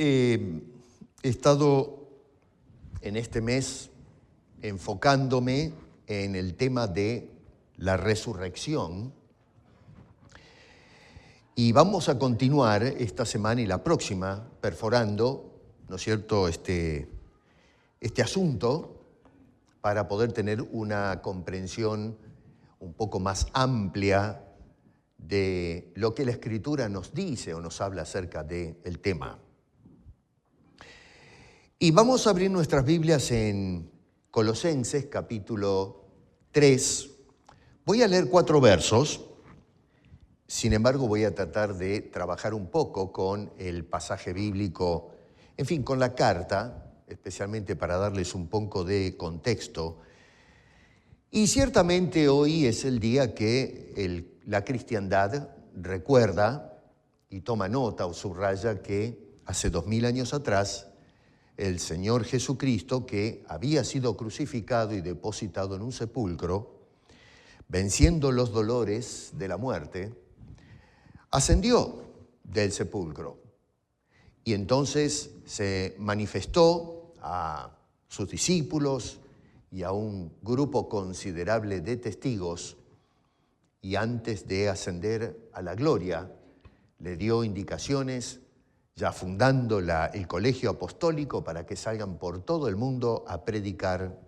He estado en este mes enfocándome en el tema de la resurrección y vamos a continuar esta semana y la próxima perforando, ¿no es cierto?, este asunto para poder tener una comprensión un poco más amplia de lo que la Escritura nos dice o nos habla acerca del tema. Y vamos a abrir nuestras Biblias en Colosenses capítulo 3. Voy a leer 4 versos, sin embargo voy a tratar de trabajar un poco con el pasaje bíblico, en fin, con la carta, especialmente para darles un poco de contexto. Y ciertamente hoy es el día que la cristiandad recuerda y toma nota o subraya que hace 2000 años atrás el Señor Jesucristo, que había sido crucificado y depositado en un sepulcro, venciendo los dolores de la muerte, ascendió del sepulcro y entonces se manifestó a sus discípulos y a un grupo considerable de testigos, y antes de ascender a la gloria le dio indicaciones, ya fundando el colegio apostólico, para que salgan por todo el mundo a predicar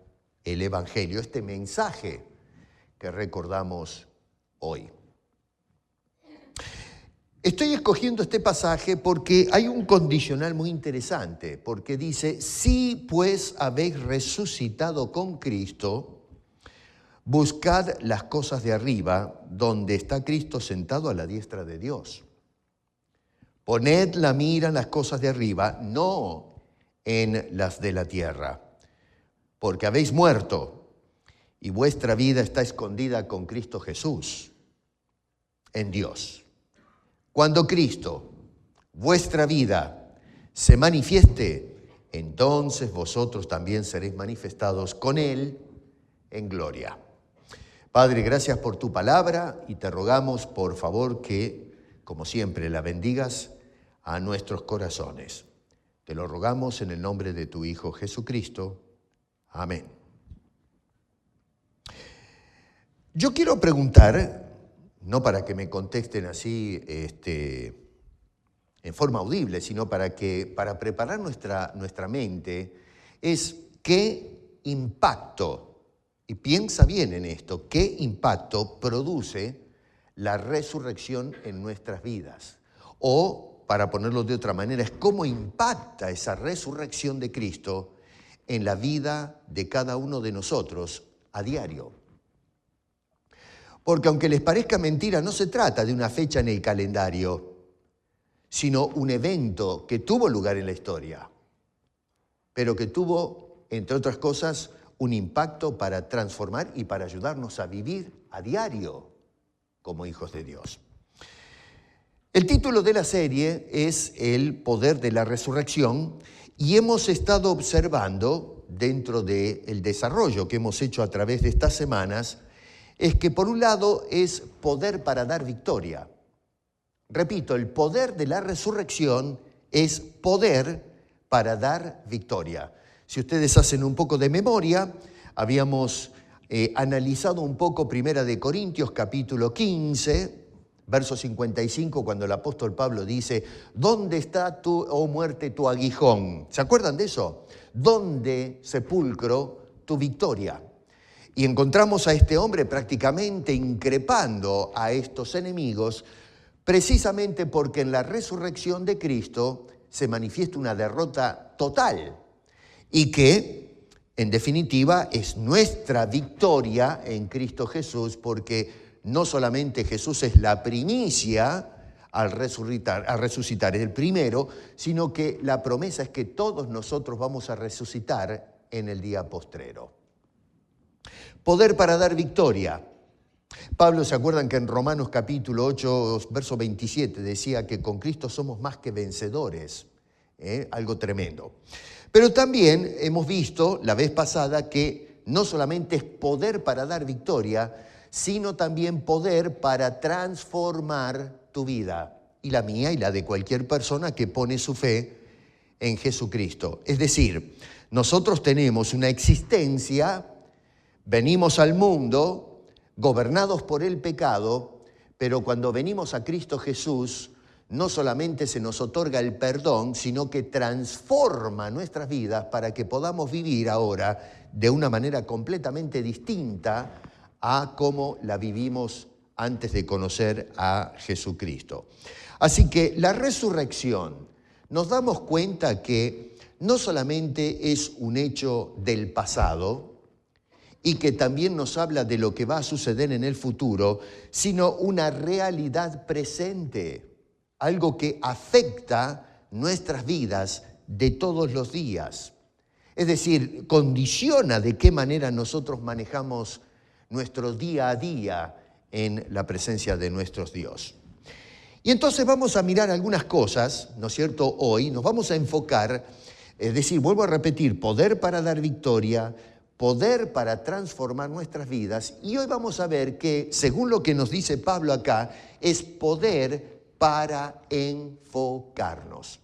el Evangelio, este mensaje que recordamos hoy. Estoy escogiendo este pasaje porque hay un condicional muy interesante, porque dice: si pues habéis resucitado con Cristo, buscad las cosas de arriba, donde está Cristo sentado a la diestra de Dios. Poned la mira en las cosas de arriba, no en las de la tierra, porque habéis muerto y vuestra vida está escondida con Cristo Jesús en Dios. Cuando Cristo, vuestra vida, se manifieste, entonces vosotros también seréis manifestados con Él en gloria. Padre, gracias por tu palabra y te rogamos, por favor, que, como siempre, la bendigas a nuestros corazones. Te lo rogamos en el nombre de tu Hijo Jesucristo. Amén. Yo quiero preguntar, no para que me contesten así en forma audible, sino para preparar nuestra mente, es qué impacto, y piensa bien en esto, qué impacto produce la resurrección en nuestras vidas. O, para ponerlo de otra manera, es cómo impacta esa resurrección de Cristo en la vida de cada uno de nosotros a diario. Porque aunque les parezca mentira, no se trata de una fecha en el calendario, sino un evento que tuvo lugar en la historia, pero que tuvo, entre otras cosas, un impacto para transformar y para ayudarnos a vivir a diario como hijos de Dios. El título de la serie es El poder de la resurrección, y hemos estado observando, dentro del desarrollo que hemos hecho a través de estas semanas, es que por un lado es poder para dar victoria. Repito, el poder de la resurrección es poder para dar victoria. Si ustedes hacen un poco de memoria, habíamos analizado un poco 1 Corintios capítulo 15, verso 55, cuando el apóstol Pablo dice: ¿dónde está tu, oh muerte, tu aguijón? ¿Se acuerdan de eso? ¿Dónde, sepulcro, tu victoria? Y encontramos a este hombre prácticamente increpando a estos enemigos, precisamente porque en la resurrección de Cristo se manifiesta una derrota total y que, en definitiva, es nuestra victoria en Cristo Jesús, porque no solamente Jesús es la primicia al resucitar, es el primero, sino que la promesa es que todos nosotros vamos a resucitar en el día postrero. Poder para dar victoria. Pablo, ¿se acuerdan que en Romanos capítulo 8, verso 27, decía que con Cristo somos más que vencedores? Algo tremendo. Pero también hemos visto la vez pasada que no solamente es poder para dar victoria, sino también poder para transformar tu vida, y la mía y la de cualquier persona que pone su fe en Jesucristo. Es decir, nosotros tenemos una existencia, venimos al mundo gobernados por el pecado, pero cuando venimos a Cristo Jesús, no solamente se nos otorga el perdón, sino que transforma nuestras vidas para que podamos vivir ahora de una manera completamente distinta a cómo la vivimos antes de conocer a Jesucristo. Así que la resurrección, nos damos cuenta que no solamente es un hecho del pasado y que también nos habla de lo que va a suceder en el futuro, sino una realidad presente. Algo que afecta nuestras vidas de todos los días. Es decir, condiciona de qué manera nosotros manejamos nuestro día a día en la presencia de nuestro Dios. Y entonces vamos a mirar algunas cosas, ¿no es cierto? Hoy nos vamos a enfocar, es decir, vuelvo a repetir, poder para dar victoria, poder para transformar nuestras vidas. Y hoy vamos a ver que, según lo que nos dice Pablo acá, es poder para enfocarnos.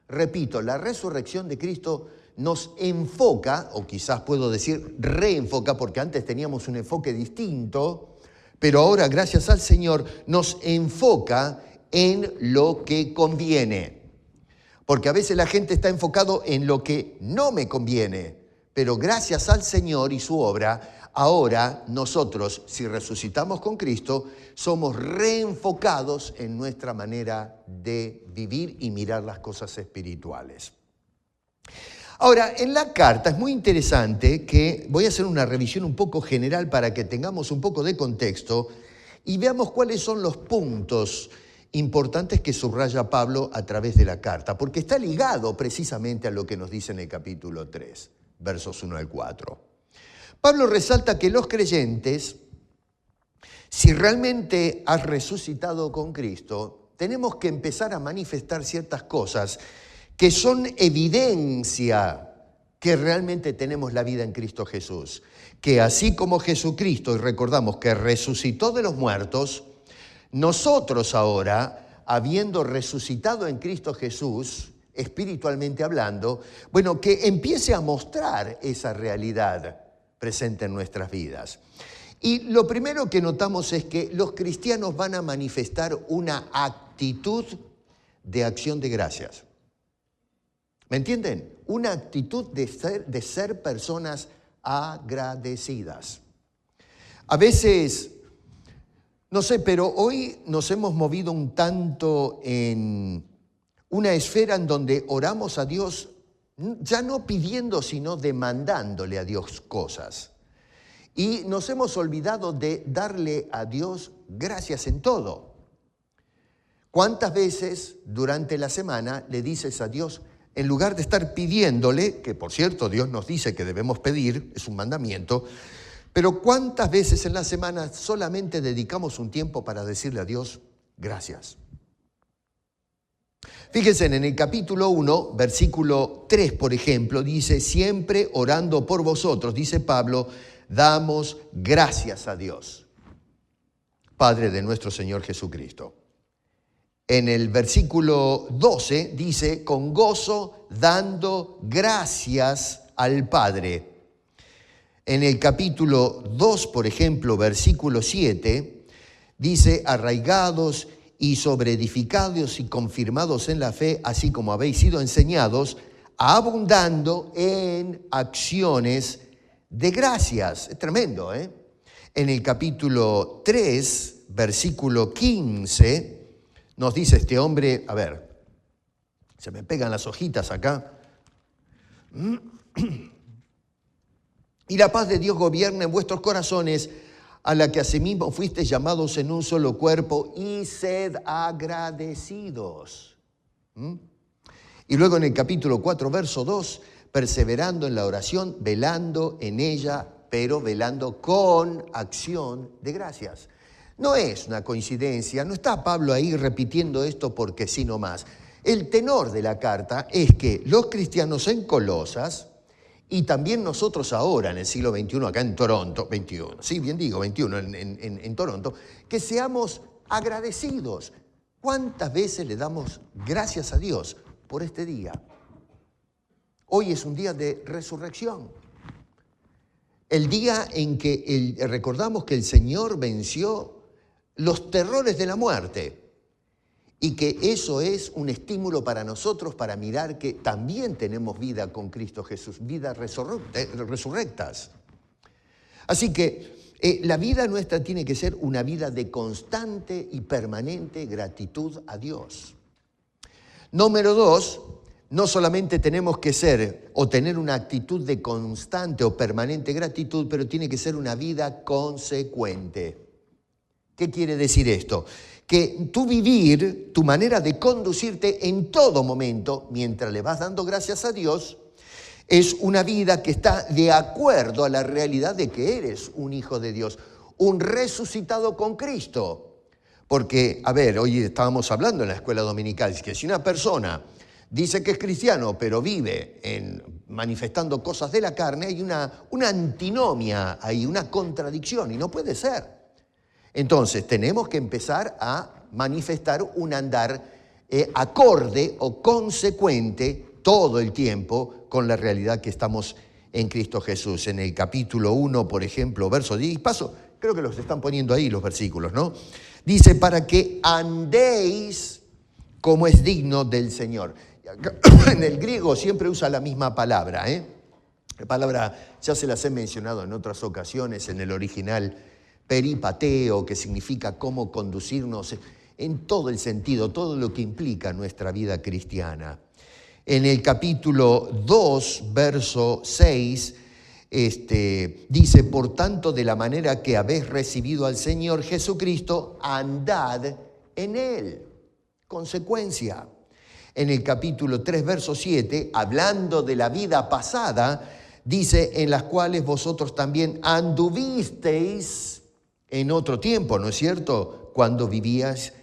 Repito, la resurrección de Cristo nos enfoca, o quizás puedo decir reenfoca, porque antes teníamos un enfoque distinto, pero ahora, gracias al Señor, nos enfoca en lo que conviene. Porque a veces la gente está enfocado en lo que no me conviene, pero gracias al Señor y su obra, ahora nosotros, si resucitamos con Cristo, somos reenfocados en nuestra manera de vivir y mirar las cosas espirituales. Ahora, en la carta es muy interesante que voy a hacer una revisión un poco general para que tengamos un poco de contexto y veamos cuáles son los puntos importantes que subraya Pablo a través de la carta, porque está ligado precisamente a lo que nos dice en el capítulo 3, versos 1 al 4. Pablo resalta que los creyentes, si realmente has resucitado con Cristo, tenemos que empezar a manifestar ciertas cosas que son evidencia que realmente tenemos la vida en Cristo Jesús. Que así como Jesucristo, y recordamos que resucitó de los muertos, nosotros ahora, habiendo resucitado en Cristo Jesús, espiritualmente hablando, bueno, que empiece a mostrar esa realidad presente en nuestras vidas. Y lo primero que notamos es que los cristianos van a manifestar una actitud de acción de gracias. ¿Me entienden? Una actitud de ser personas agradecidas. A veces, no sé, pero hoy nos hemos movido un tanto en una esfera en donde oramos a Dios ya no pidiendo, sino demandándole a Dios cosas. Y nos hemos olvidado de darle a Dios gracias en todo. ¿Cuántas veces durante la semana le dices a Dios, en lugar de estar pidiéndole, que por cierto Dios nos dice que debemos pedir, es un mandamiento, pero cuántas veces en la semana solamente dedicamos un tiempo para decirle a Dios gracias? Fíjense, en el capítulo 1, versículo 3, por ejemplo, dice, siempre orando por vosotros, dice Pablo, damos gracias a Dios, Padre de nuestro Señor Jesucristo. En el versículo 12 dice, con gozo dando gracias al Padre. En el capítulo 2, por ejemplo, versículo 7, dice, arraigados y sobreedificados y confirmados en la fe, así como habéis sido enseñados, abundando en acciones de gracias. Es tremendo, ¿eh? En el capítulo 3, versículo 15, nos dice este hombre, a ver, se me pegan las hojitas acá. Y la paz de Dios gobierna en vuestros corazones, a la que asimismo fuisteis llamados en un solo cuerpo, y sed agradecidos. Y luego en el capítulo 4, verso 2, perseverando en la oración, velando en ella, pero velando con acción de gracias. No es una coincidencia, no está Pablo ahí repitiendo esto porque sí nomás. El tenor de la carta es que los cristianos en Colosas, y también nosotros ahora en el siglo XXI, acá en Toronto, 21, sí, bien digo, 21 en Toronto, que seamos agradecidos. ¿Cuántas veces le damos gracias a Dios por este día. Hoy es un día de resurrección. El día en que recordamos que el Señor venció los terrores de la muerte y que eso es un estímulo para nosotros para mirar que también tenemos vida con Cristo Jesús, vidas resurrectas. Así que la vida nuestra tiene que ser una vida de constante y permanente gratitud a Dios. Número 2, no solamente tenemos que ser o tener una actitud de constante o permanente gratitud, pero tiene que ser una vida consecuente. ¿Qué quiere decir esto? Que tu vivir, tu manera de conducirte en todo momento, mientras le vas dando gracias a Dios, es una vida que está de acuerdo a la realidad de que eres un hijo de Dios, un resucitado con Cristo. Porque, hoy estábamos hablando en la escuela dominical, que si una persona dice que es cristiano, pero vive manifestando cosas de la carne, hay una antinomia, hay una contradicción y no puede ser. Entonces, tenemos que empezar a manifestar un andar acorde o consecuente todo el tiempo con la realidad que estamos en Cristo Jesús. En el capítulo 1, por ejemplo, verso 10, creo que los están poniendo ahí los versículos, ¿no? Dice, para que andéis como es digno del Señor. En el griego siempre usa la misma palabra, La palabra ya se las he mencionado en otras ocasiones, en el original peripateo, que significa cómo conducirnos en todo el sentido, todo lo que implica nuestra vida cristiana. En el capítulo 2, verso 6, dice, por tanto, de la manera que habéis recibido al Señor Jesucristo, andad en Él. Consecuencia. En el capítulo 3, verso 7, hablando de la vida pasada, dice, en las cuales vosotros también anduvisteis en otro tiempo, ¿no es cierto?, cuando vivías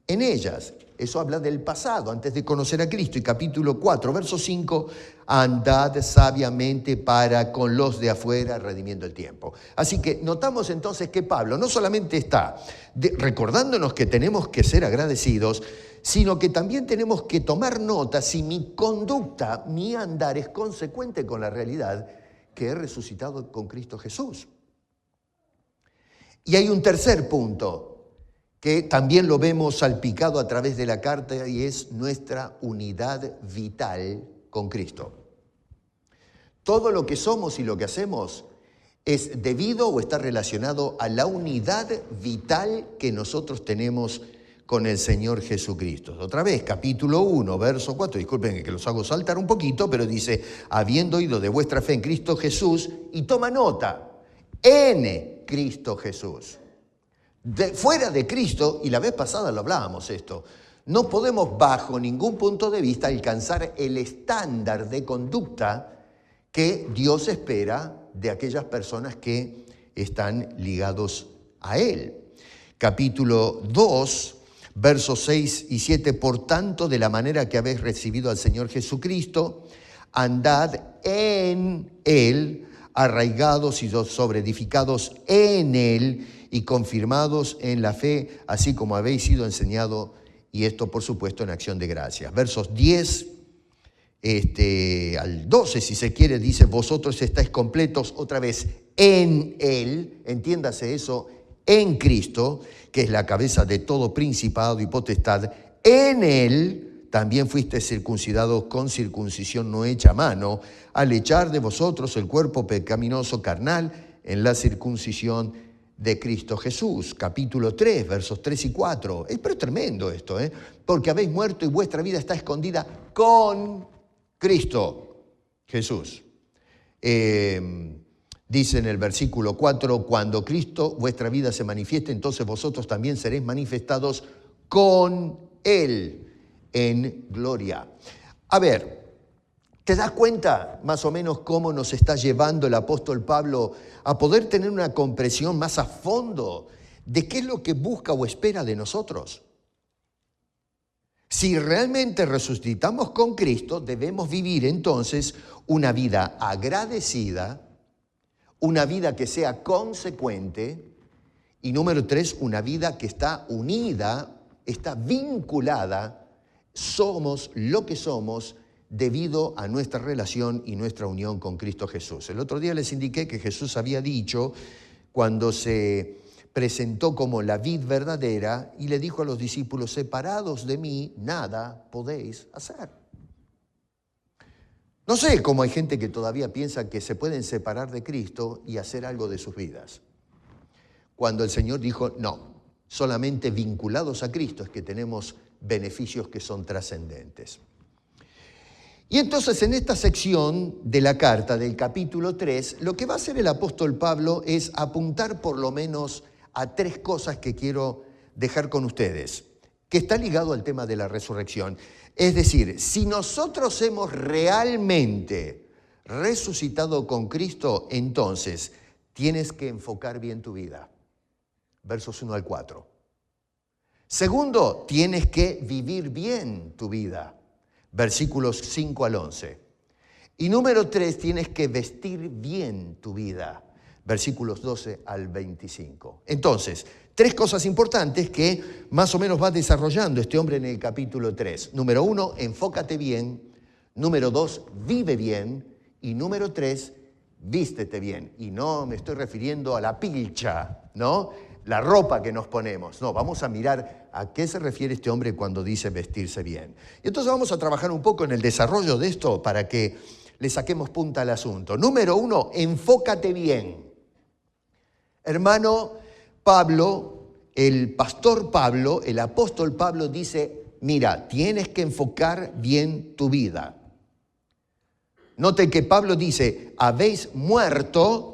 en ellas. Eso habla del pasado, antes de conocer a Cristo. Y capítulo 4, verso 5, andad sabiamente para con los de afuera, redimiendo el tiempo. Así que notamos entonces que Pablo no solamente está recordándonos que tenemos que ser agradecidos, sino que también tenemos que tomar nota si mi conducta, mi andar es consecuente con la realidad que he resucitado con Cristo Jesús. Y hay un tercer punto, que también lo vemos salpicado a través de la carta, y es nuestra unidad vital con Cristo. Todo lo que somos y lo que hacemos es debido o está relacionado a la unidad vital que nosotros tenemos con el Señor Jesucristo. Otra vez, capítulo 1, verso 4, disculpen que los hago saltar un poquito, pero dice, habiendo oído de vuestra fe en Cristo Jesús, y toma nota, en Cristo Jesús. Fuera de Cristo, y la vez pasada lo hablábamos esto, no podemos bajo ningún punto de vista alcanzar el estándar de conducta que Dios espera de aquellas personas que están ligados a Él. Capítulo 2, versos 6 y 7, por tanto, de la manera que habéis recibido al Señor Jesucristo, andad en Él, arraigados y sobreedificados en Él, y confirmados en la fe, así como habéis sido enseñado, y esto, por supuesto, en acción de gracias. Versos 10 al 12, si se quiere, dice, vosotros estáis completos, otra vez, en Él, entiéndase eso, en Cristo, que es la cabeza de todo principado y potestad. En Él también fuisteis circuncidados con circuncisión no hecha a mano, al echar de vosotros el cuerpo pecaminoso carnal en la circuncisión de Cristo Jesús. Capítulo 3, versos 3 y 4. Pero es tremendo esto, porque habéis muerto y vuestra vida está escondida con Cristo Jesús. Dice en el versículo 4, cuando Cristo vuestra vida se manifieste, entonces vosotros también seréis manifestados con Él en gloria. ¿Te das cuenta más o menos cómo nos está llevando el apóstol Pablo a poder tener una comprensión más a fondo de qué es lo que busca o espera de nosotros? Si realmente resucitamos con Cristo, debemos vivir entonces una vida agradecida, una vida que sea consecuente y número 3, una vida que está unida, está vinculada somos lo que somos debido a nuestra relación y nuestra unión con Cristo Jesús. El otro día les indiqué que Jesús había dicho, cuando se presentó como la vid verdadera, y le dijo a los discípulos: separados de mí, nada podéis hacer. No sé cómo hay gente que todavía piensa que se pueden separar de Cristo y hacer algo de sus vidas, cuando el Señor dijo: no, solamente vinculados a Cristo es que tenemos beneficios que son trascendentes. Y entonces en esta sección de la carta del capítulo 3, lo que va a hacer el apóstol Pablo es apuntar por lo menos a 3 cosas que quiero dejar con ustedes, que está ligado al tema de la resurrección. Es decir, si nosotros hemos realmente resucitado con Cristo, entonces tienes que enfocar bien tu vida. Versos 1 al 4. Segundo, tienes que vivir bien tu vida. Versículos 5 al 11. Y número 3, tienes que vestir bien tu vida. Versículos 12 al 25. Entonces, 3 cosas importantes que más o menos va desarrollando este hombre en el capítulo 3. Número 1, enfócate bien. Número 2, vive bien. Y número 3, vístete bien. Y no me estoy refiriendo a la pilcha, ¿no? La ropa que nos ponemos. No, vamos a mirar a qué se refiere este hombre cuando dice vestirse bien. Y entonces vamos a trabajar un poco en el desarrollo de esto para que le saquemos punta al asunto. Número 1, enfócate bien. Hermano Pablo, el pastor Pablo, el apóstol Pablo dice: mira, tienes que enfocar bien tu vida. Noten que Pablo dice: habéis muerto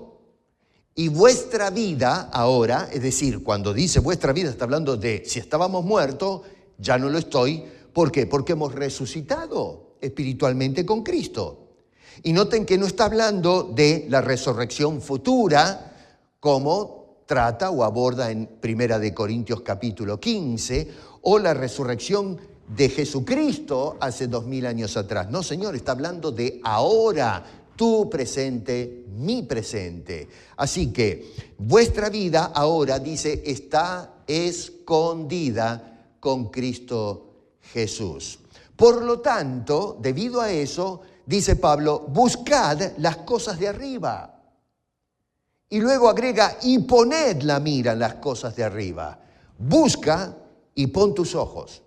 y vuestra vida ahora, es decir, cuando dice vuestra vida está hablando de si estábamos muertos, ya no lo estoy. ¿Por qué? Porque hemos resucitado espiritualmente con Cristo. Y noten que no está hablando de la resurrección futura, como trata o aborda en 1 Corintios capítulo 15, o la resurrección de Jesucristo hace 2000 años atrás. No, Señor, está hablando de ahora, tu presente, mi presente. Así que vuestra vida ahora, dice, está escondida con Cristo Jesús. Por lo tanto, debido a eso, dice Pablo, buscad las cosas de arriba. Y luego agrega, y poned la mira en las cosas de arriba. Busca y pon tus ojos.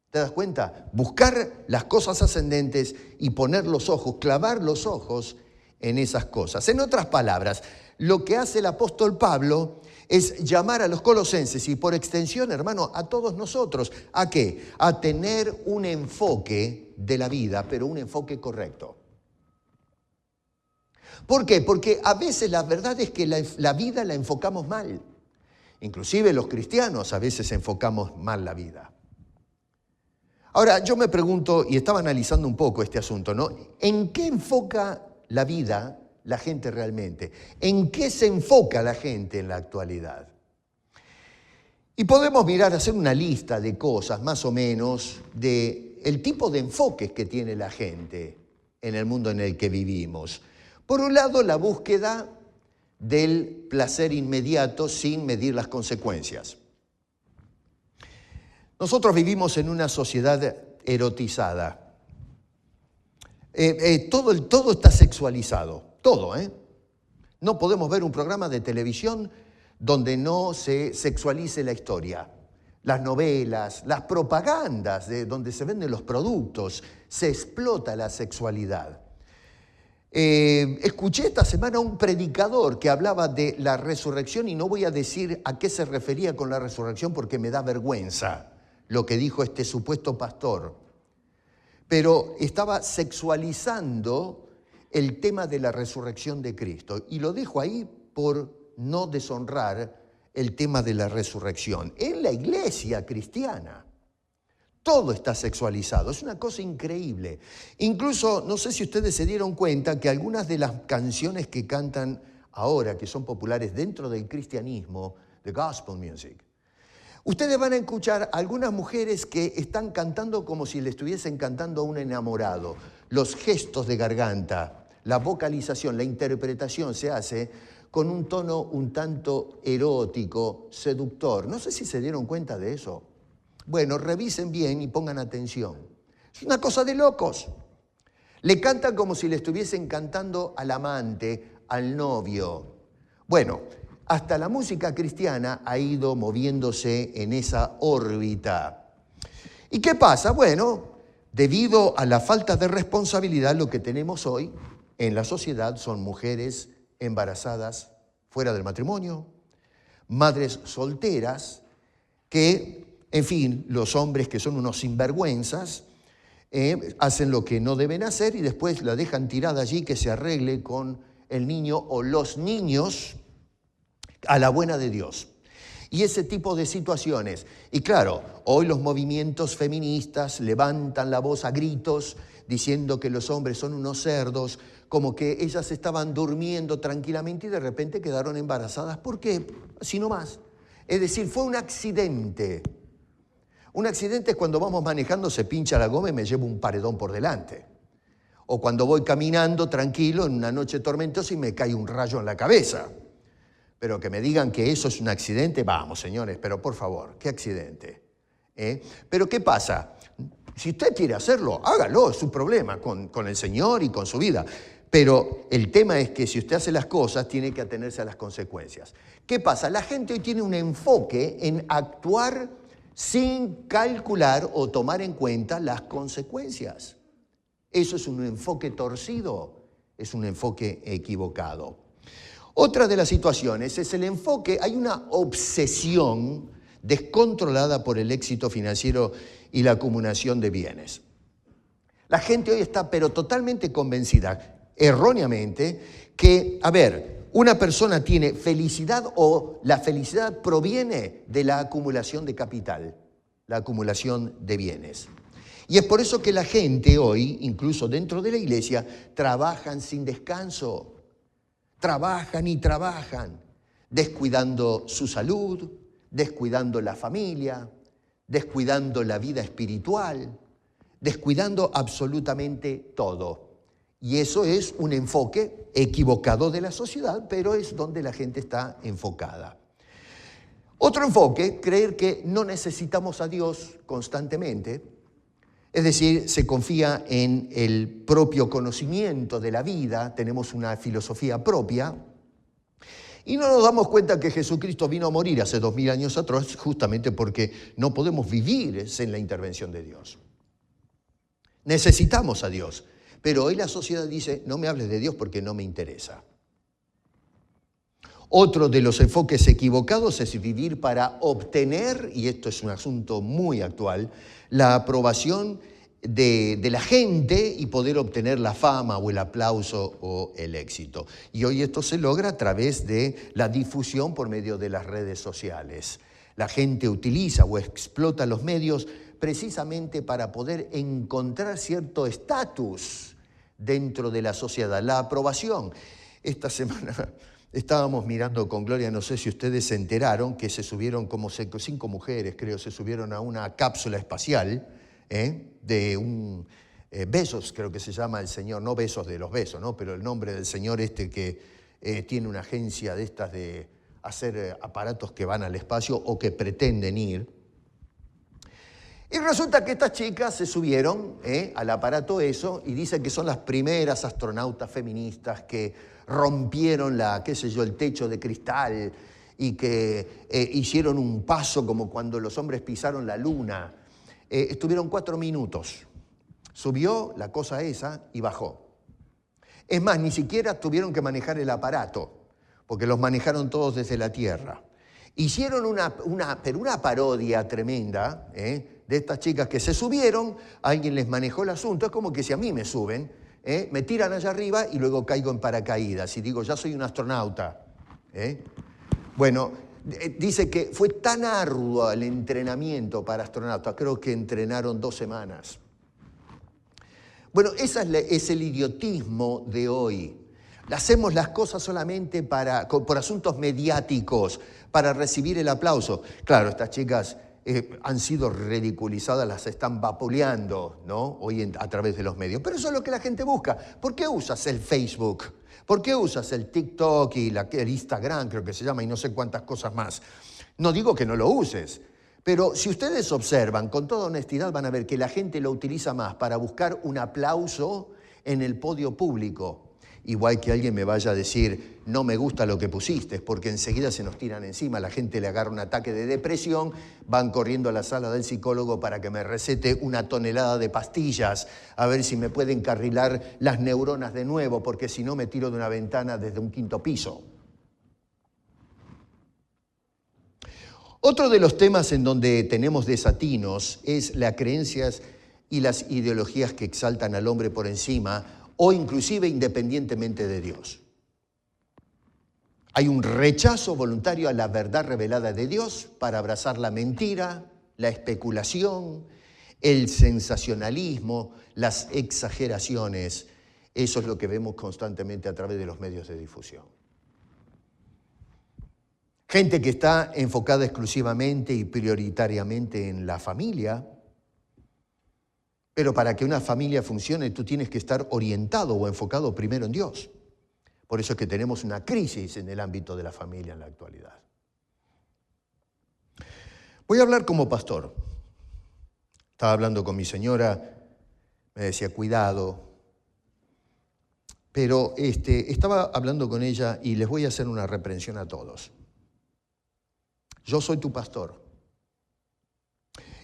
¿Te das cuenta? Buscar las cosas ascendentes y poner los ojos, clavar los ojos en esas cosas. En otras palabras, lo que hace el apóstol Pablo es llamar a los colosenses y por extensión, hermano, a todos nosotros. ¿A qué? A tener un enfoque de la vida, pero un enfoque correcto. ¿Por qué? Porque a veces la verdad es que la vida la enfocamos mal. Inclusive los cristianos a veces enfocamos mal la vida. Ahora, yo me pregunto, y estaba analizando un poco este asunto, ¿no? ¿En qué enfoca la vida la gente realmente? ¿En qué se enfoca la gente en la actualidad? Y podemos mirar, hacer una lista de cosas, más o menos, de el tipo de enfoques que tiene la gente en el mundo en el que vivimos. Por un lado, la búsqueda del placer inmediato sin medir las consecuencias. Nosotros vivimos en una sociedad erotizada. Todo está sexualizado, todo. No podemos ver un programa de televisión donde no se sexualice la historia. Las novelas, las propagandas de donde se venden los productos, se explota la sexualidad. Escuché esta semana a un predicador que hablaba de la resurrección y no voy a decir a qué se refería con la resurrección porque me da vergüenza lo que dijo este supuesto pastor. Pero estaba sexualizando el tema de la resurrección de Cristo y lo dejo ahí por no deshonrar el tema de la resurrección. En la iglesia cristiana todo está sexualizado, es una cosa increíble. Incluso, no sé si ustedes se dieron cuenta que algunas de las canciones que cantan ahora, que son populares dentro del cristianismo, the gospel music, ustedes van a escuchar algunas mujeres que están cantando como si le estuviesen cantando a un enamorado. Los gestos de garganta, la vocalización, la interpretación se hace con un tono un tanto erótico, seductor. No sé si se dieron cuenta de eso. Bueno, revisen bien y pongan atención. Es una cosa de locos. Le cantan como si le estuviesen cantando al amante, al novio. Bueno, hasta la música cristiana ha ido moviéndose en esa órbita. ¿Y qué pasa? Bueno, debido a la falta de responsabilidad, lo que tenemos hoy en la sociedad son mujeres embarazadas fuera del matrimonio, madres solteras, que, en fin, los hombres que son unos sinvergüenzas, hacen lo que no deben hacer y después la dejan tirada allí que se arregle con el niño o los niños a la buena de Dios. Y ese tipo de situaciones. Y claro, hoy los movimientos feministas levantan la voz a gritos diciendo que los hombres son unos cerdos, como que ellas estaban durmiendo tranquilamente y de repente quedaron embarazadas. ¿Por qué? Así nomás. Es decir, fue un accidente. Un accidente es cuando vamos manejando, se pincha la goma y me llevo un paredón por delante. O cuando voy caminando tranquilo en una noche tormentosa y me cae un rayo en la cabeza. Pero que me digan que eso es un accidente, vamos, señores, pero por favor, ¿qué accidente? Pero ¿qué pasa? Si usted quiere hacerlo, hágalo, es su problema con el Señor y con su vida. Pero el tema es que si usted hace las cosas, tiene que atenerse a las consecuencias. ¿Qué pasa? La gente hoy tiene un enfoque en actuar sin calcular o tomar en cuenta las consecuencias. Eso es un enfoque torcido, es un enfoque equivocado. Otra de las situaciones es el enfoque, hay una obsesión descontrolada por el éxito financiero y la acumulación de bienes. La gente hoy está pero totalmente convencida, erróneamente, que, una persona tiene felicidad o la felicidad proviene de la acumulación de capital, la acumulación de bienes. Y es por eso que la gente hoy, incluso dentro de la iglesia, trabajan sin descanso. Trabajan y trabajan, descuidando su salud, descuidando la familia, descuidando la vida espiritual, descuidando absolutamente todo. Y eso es un enfoque equivocado de la sociedad, pero es donde la gente está enfocada. Otro enfoque, creer que no necesitamos a Dios constantemente, es decir, se confía en el propio conocimiento de la vida, tenemos una filosofía propia, y no nos damos cuenta que Jesucristo vino a morir hace 2000 años atrás justamente porque no podemos vivir sin la intervención de Dios. Necesitamos a Dios, pero hoy la sociedad dice, no me hables de Dios porque no me interesa. Otro de los enfoques equivocados es vivir para obtener, y esto es un asunto muy actual, la aprobación de la gente y poder obtener la fama o el aplauso o el éxito. Y hoy esto se logra a través de la difusión por medio de las redes sociales. La gente utiliza o explota los medios precisamente para poder encontrar cierto estatus dentro de la sociedad, la aprobación. Esta semana estábamos mirando con Gloria, no sé si ustedes se enteraron, que se subieron como 5 mujeres, creo, se subieron a una cápsula espacial, de un Bezos, creo que se llama el señor, no Besos de los besos, ¿no? Pero el nombre del señor que tiene una agencia de estas de hacer aparatos que van al espacio o que pretenden ir. Y resulta que estas chicas se subieron al aparato eso y dicen que son las primeras astronautas feministas que rompieron el techo de cristal y que hicieron un paso como cuando los hombres pisaron la luna. Estuvieron 4 minutos. Subió la cosa esa y bajó. Es más, ni siquiera tuvieron que manejar el aparato, porque los manejaron todos desde la Tierra. Hicieron una parodia tremenda, de estas chicas que se subieron, alguien les manejó el asunto, es como que si a mí me suben, me tiran allá arriba y luego caigo en paracaídas y digo, ya soy un astronauta. Bueno, dice que fue tan arduo el entrenamiento para astronautas, creo que entrenaron 2 semanas. Bueno, es el idiotismo de hoy. Hacemos las cosas solamente por asuntos mediáticos, para recibir el aplauso. Claro, estas chicas han sido ridiculizadas, las están vapuleando, ¿no? Hoy a través de los medios. Pero eso es lo que la gente busca. ¿Por qué usas el Facebook? ¿Por qué usas el TikTok y el Instagram, creo que se llama, y no sé cuántas cosas más? No digo que no lo uses, Pero si ustedes observan, con toda honestidad van a ver que la gente lo utiliza más para buscar un aplauso en el podio público. Igual que alguien me vaya a decir, no me gusta lo que pusiste, porque enseguida se nos tiran encima, la gente le agarra un ataque de depresión, van corriendo a la sala del psicólogo para que me recete una tonelada de pastillas, a ver si me puede encarrilar las neuronas de nuevo, porque si no me tiro de una ventana desde un 5º piso. Otro de los temas en donde tenemos desatinos es las creencias y las ideologías que exaltan al hombre por encima o inclusive independientemente de Dios. Hay un rechazo voluntario a la verdad revelada de Dios para abrazar la mentira, la especulación, el sensacionalismo, las exageraciones. Eso es lo que vemos constantemente a través de los medios de difusión. Gente que está enfocada exclusivamente y prioritariamente en la familia, pero para que una familia funcione tú tienes que estar orientado o enfocado primero en Dios. Por eso es que tenemos una crisis en el ámbito de la familia en la actualidad. Voy a hablar como pastor. Estaba hablando con mi señora, me decía, cuidado. Pero estaba hablando con ella y les voy a hacer una reprensión a todos. Yo soy tu pastor.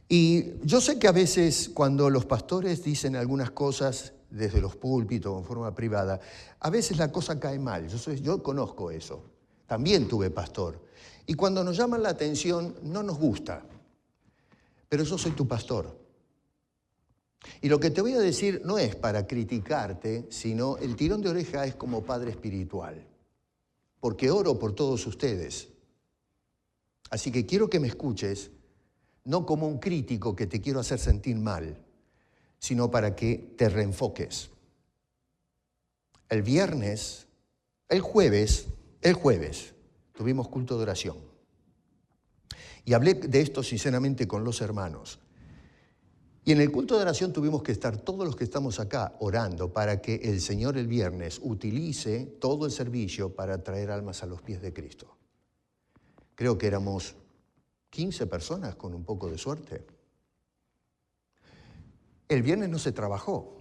Y yo sé que a veces cuando los pastores dicen algunas cosas desde los púlpitos o en forma privada, a veces la cosa cae mal. Yo conozco eso. También tuve pastor. Y cuando nos llaman la atención no nos gusta. Pero yo soy tu pastor. Y lo que te voy a decir no es para criticarte, sino el tirón de oreja es como padre espiritual. Porque oro por todos ustedes. Así que quiero que me escuches, no como un crítico que te quiero hacer sentir mal, sino para que te reenfoques. El jueves, tuvimos culto de oración. Y hablé de esto sinceramente con los hermanos. Y en el culto de oración tuvimos que estar todos los que estamos acá orando para que el Señor el viernes utilice todo el servicio para traer almas a los pies de Cristo. Creo que éramos 15 personas con un poco de suerte. El viernes no se trabajó,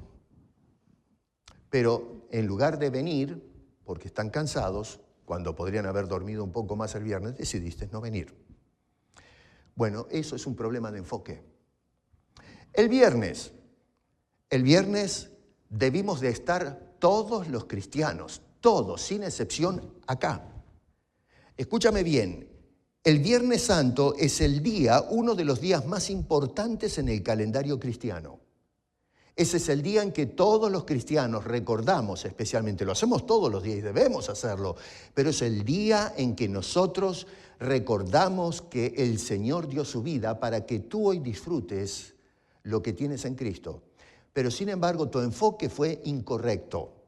pero en lugar de venir, porque están cansados, cuando podrían haber dormido un poco más el viernes, decidiste no venir. Bueno, eso es un problema de enfoque. El viernes debimos de estar todos los cristianos, todos, sin excepción, acá. Escúchame bien. El Viernes Santo es uno de los días más importantes en el calendario cristiano. Ese es el día en que todos los cristianos recordamos, especialmente, lo hacemos todos los días y debemos hacerlo, pero es el día en que nosotros recordamos que el Señor dio su vida para que tú hoy disfrutes lo que tienes en Cristo. Pero sin embargo, tu enfoque fue incorrecto.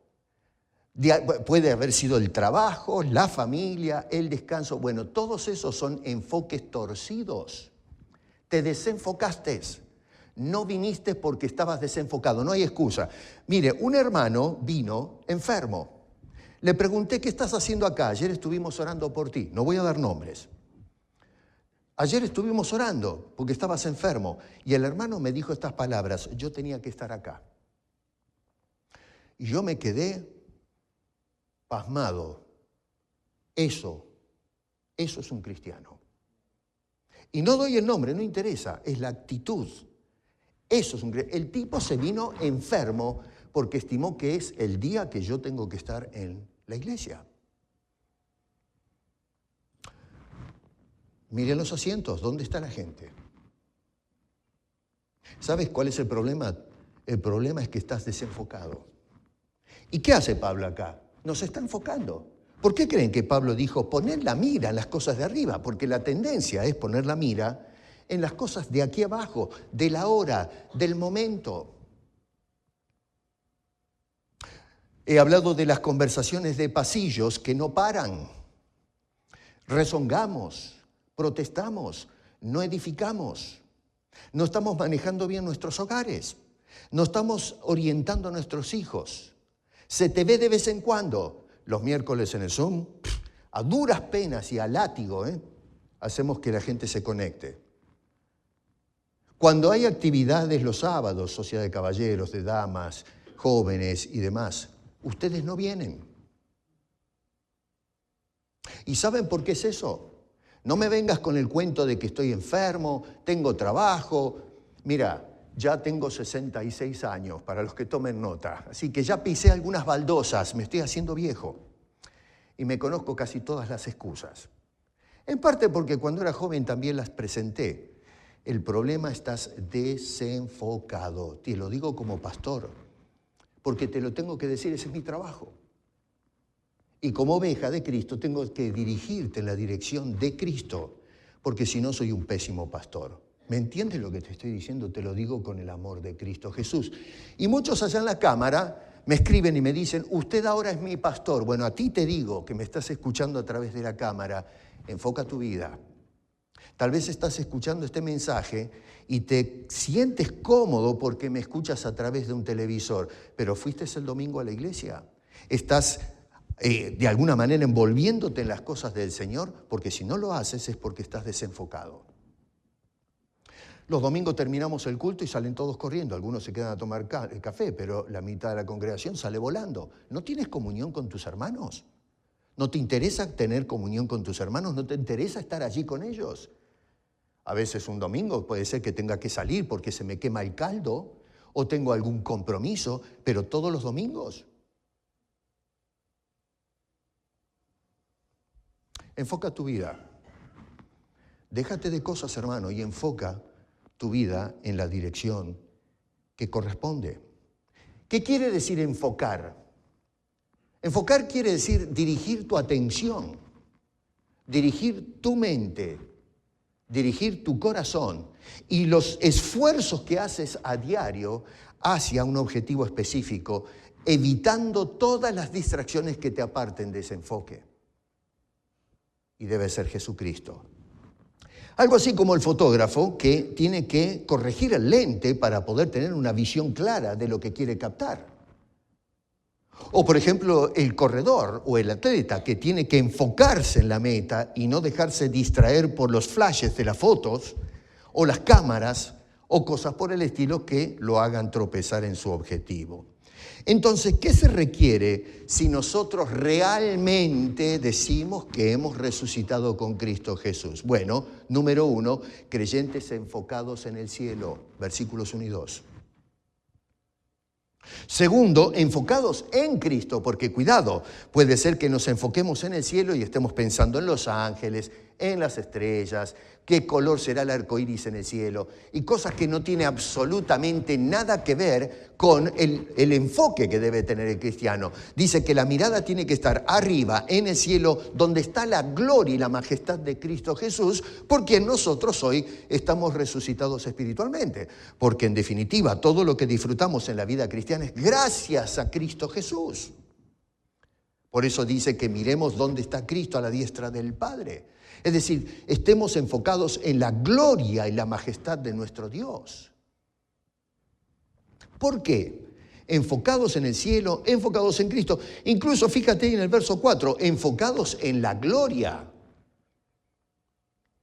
Puede haber sido el trabajo, la familia, el descanso. Bueno, todos esos son enfoques torcidos. Te desenfocaste. No viniste porque estabas desenfocado. No hay excusa. Mire, un hermano vino enfermo. Le pregunté, ¿qué estás haciendo acá? Ayer estuvimos orando por ti. No voy a dar nombres. Ayer estuvimos orando porque estabas enfermo. Y el hermano me dijo estas palabras. Yo tenía que estar acá. Y yo me quedé pasmado. Eso es un cristiano. Y no doy el nombre, no interesa, es la actitud. Eso es un cristiano. El tipo se vino enfermo porque estimó que es el día que yo tengo que estar en la iglesia. Miren los asientos, ¿dónde está la gente? ¿Sabes cuál es el problema? El problema es que estás desenfocado. ¿Y qué hace Pablo acá? Nos está enfocando. ¿Por qué creen que Pablo dijo poner la mira en las cosas de arriba? Porque la tendencia es poner la mira en las cosas de aquí abajo, de la hora, del momento. He hablado de las conversaciones de pasillos que no paran. Rezongamos, protestamos, no edificamos. No estamos manejando bien nuestros hogares. No estamos orientando a nuestros hijos. Se te ve de vez en cuando, los miércoles en el Zoom, a duras penas y a látigo, hacemos que la gente se conecte. Cuando hay actividades los sábados, sociedad de caballeros, de damas, jóvenes y demás, ustedes no vienen. ¿Y saben por qué es eso? No me vengas con el cuento de que estoy enfermo, tengo trabajo. Mira, ya tengo 66 años, para los que tomen nota. Así que ya pisé algunas baldosas, me estoy haciendo viejo. Y me conozco casi todas las excusas. En parte porque cuando era joven también las presenté. El problema, estás desenfocado. Te lo digo como pastor, porque te lo tengo que decir, ese es mi trabajo. Y como oveja de Cristo tengo que dirigirte en la dirección de Cristo, porque si no soy un pésimo pastor. ¿Me entiendes lo que te estoy diciendo? Te lo digo con el amor de Cristo Jesús. Y muchos allá en la cámara me escriben y me dicen, usted ahora es mi pastor. Bueno, a ti te digo, que me estás escuchando a través de la cámara, enfoca tu vida. Tal vez estás escuchando este mensaje y te sientes cómodo porque me escuchas a través de un televisor, pero fuiste el domingo a la iglesia. Estás de alguna manera envolviéndote en las cosas del Señor, porque si no lo haces es porque estás desenfocado. Los domingos terminamos el culto y salen todos corriendo. Algunos se quedan a tomar café, pero la mitad de la congregación sale volando. ¿No tienes comunión con tus hermanos? ¿No te interesa tener comunión con tus hermanos? ¿No te interesa estar allí con ellos? A veces un domingo puede ser que tenga que salir porque se me quema el caldo o tengo algún compromiso, pero todos los domingos. Enfoca tu vida. Déjate de cosas, hermano, y enfoca tu vida en la dirección que corresponde. ¿Qué quiere decir enfocar? Enfocar quiere decir dirigir tu atención, dirigir tu mente, dirigir tu corazón y los esfuerzos que haces a diario hacia un objetivo específico, evitando todas las distracciones que te aparten de ese enfoque. Y debe ser Jesucristo. Algo así como el fotógrafo que tiene que corregir el lente para poder tener una visión clara de lo que quiere captar. O por ejemplo el corredor o el atleta que tiene que enfocarse en la meta y no dejarse distraer por los flashes de las fotos o las cámaras o cosas por el estilo que lo hagan tropezar en su objetivo. Entonces, ¿qué se requiere si nosotros realmente decimos que hemos resucitado con Cristo Jesús? Bueno, número 1, creyentes enfocados en el cielo, versículos 1 y 2. Segundo, enfocados en Cristo, porque cuidado, puede ser que nos enfoquemos en el cielo y estemos pensando en los ángeles, en las estrellas, qué color será el arco iris en el cielo, y cosas que no tienen absolutamente nada que ver con el enfoque que debe tener el cristiano. Dice que la mirada tiene que estar arriba, en el cielo, donde está la gloria y la majestad de Cristo Jesús, porque nosotros hoy estamos resucitados espiritualmente. Porque en definitiva, todo lo que disfrutamos en la vida cristiana es gracias a Cristo Jesús. Por eso dice que miremos dónde está Cristo a la diestra del Padre. Es decir, estemos enfocados en la gloria y la majestad de nuestro Dios. ¿Por qué? Enfocados en el cielo, enfocados en Cristo. Incluso fíjate en el verso 4, enfocados en la gloria.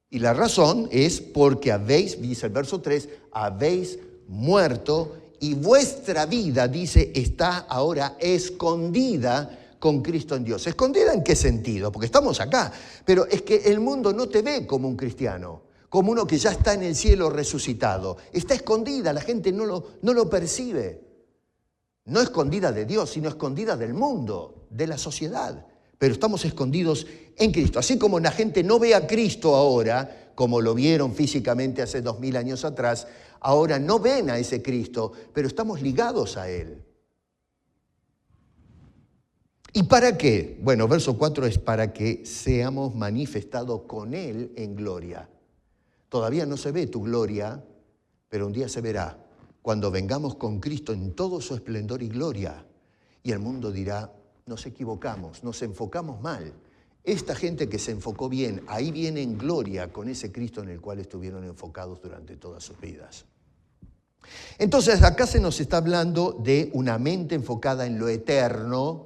Y la razón es porque habéis, dice el verso 3, habéis muerto y vuestra vida, dice, está ahora escondida con Cristo en Dios. ¿Escondida en qué sentido? Porque estamos acá, pero es que el mundo no te ve como un cristiano, como uno que ya está en el cielo resucitado. Está escondida, la gente no lo percibe. No escondida de Dios, sino escondida del mundo, de la sociedad. Pero estamos escondidos en Cristo. Así como la gente no ve a Cristo ahora, como lo vieron físicamente hace 2000 años atrás, ahora no ven a ese Cristo, pero estamos ligados a Él. ¿Y para qué? Bueno, verso 4 es para que seamos manifestados con Él en gloria. Todavía no se ve tu gloria, pero un día se verá cuando vengamos con Cristo en todo su esplendor y gloria. Y el mundo dirá, nos equivocamos, nos enfocamos mal. Esta gente que se enfocó bien, ahí viene en gloria con ese Cristo en el cual estuvieron enfocados durante todas sus vidas. Entonces acá se nos está hablando de una mente enfocada en lo eterno,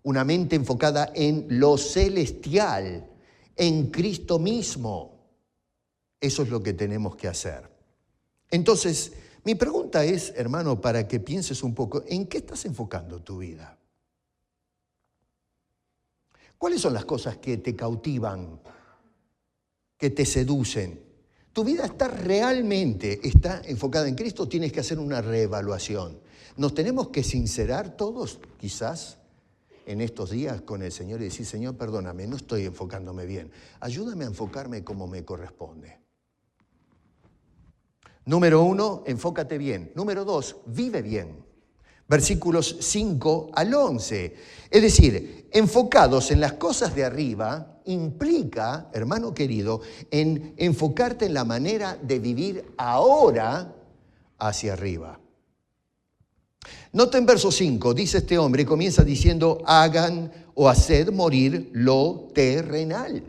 una mente enfocada en lo celestial, en Cristo mismo. Eso es lo que tenemos que hacer. Entonces, mi pregunta es, hermano, para que pienses un poco, ¿en qué estás enfocando tu vida? ¿Cuáles son las cosas que te cautivan, que te seducen? ¿Tu vida está enfocada en Cristo? Tienes que hacer una reevaluación. Nos tenemos que sincerar todos, quizás, en estos días con el Señor y decir, Señor, perdóname, no estoy enfocándome bien. Ayúdame a enfocarme como me corresponde. Número 1, enfócate bien. Número 2, vive bien. Versículos 5 al 11. Es decir, enfocados en las cosas de arriba implica, hermano querido, en enfocarte en la manera de vivir ahora hacia arriba. Nota en verso 5, dice este hombre, comienza diciendo, hagan o haced morir lo terrenal.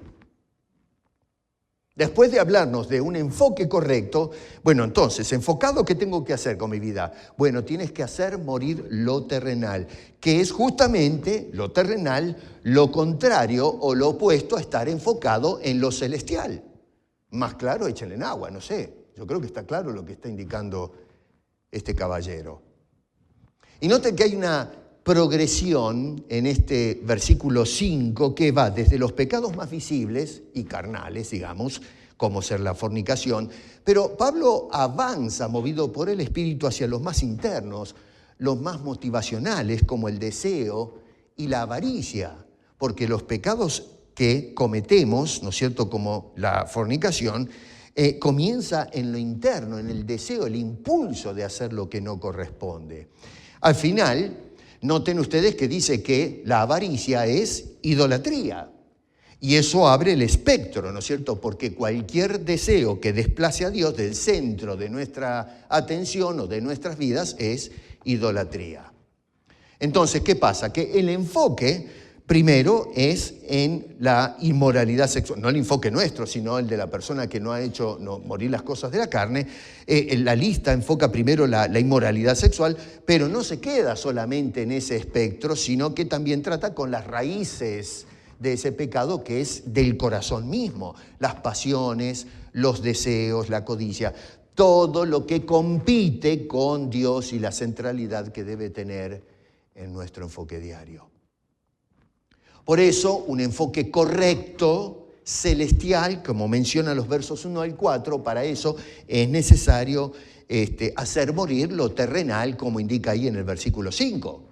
Después de hablarnos de un enfoque correcto, bueno, entonces, enfocado, ¿qué tengo que hacer con mi vida? Bueno, tienes que hacer morir lo terrenal, que es justamente lo terrenal, lo contrario o lo opuesto a estar enfocado en lo celestial. Más claro, échenle en agua, no sé. Yo creo que está claro lo que está indicando este caballero. Y noten que hay una progresión en este versículo 5 que va desde los pecados más visibles y carnales, digamos, como ser la fornicación, pero Pablo avanza movido por el Espíritu hacia los más internos, los más motivacionales como el deseo y la avaricia, porque los pecados que cometemos, ¿no es cierto?, como la fornicación, comienza en lo interno, en el deseo, el impulso de hacer lo que no corresponde. Al final, noten ustedes que dice que la avaricia es idolatría. Y eso abre el espectro, ¿no es cierto? Porque cualquier deseo que desplace a Dios del centro de nuestra atención o de nuestras vidas es idolatría. Entonces, ¿qué pasa? Que el enfoque primero es en la inmoralidad sexual, no el enfoque nuestro, sino el de la persona que no ha hecho morir las cosas de la carne. La lista enfoca primero la inmoralidad sexual, pero no se queda solamente en ese espectro, sino que también trata con las raíces de ese pecado que es del corazón mismo, las pasiones, los deseos, la codicia, todo lo que compite con Dios y la centralidad que debe tener en nuestro enfoque diario. Por eso, un enfoque correcto, celestial, como menciona los versos 1 al 4, para eso es necesario hacer morir lo terrenal, como indica ahí en el versículo 5.